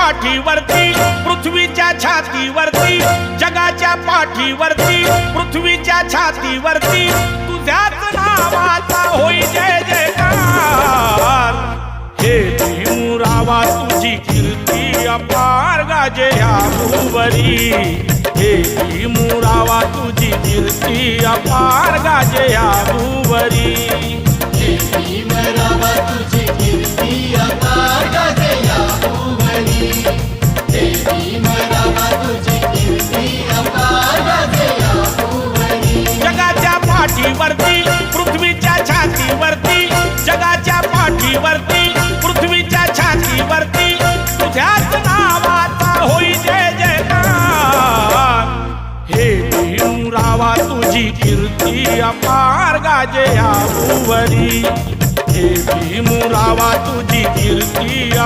पाठीवरती पृथ्वीच्या छातीवरती, जगाच्या पाठीवरती पृथ्वीच्या छातीवरती तुझ्याच नावाचा होई जय जयकार। हे भीमरावा तुझी कीर्ती अपार गाजे ह्या भूवरी, हे भीमरावा तुझी कीर्ती अपार गाजे ह्या भूवरी। भीमरावा तुझी कीर्ती अपार गाजे या भूवरी, भीमरावा तुझी कीर्ती अपार गाजे या भूवरी। जगाच्या पाठीवरती पृथ्वीच्या छातीवरती, जगाच्या पाठीवरती पृथ्वीच्या छातीवरती तुझ्याच नावाचा होई जय जयकार। हे भीमरावा तुझी कीर्ती अपार गाजे ह्या भूवरी, हे भीमरावा तुझी कीर्ती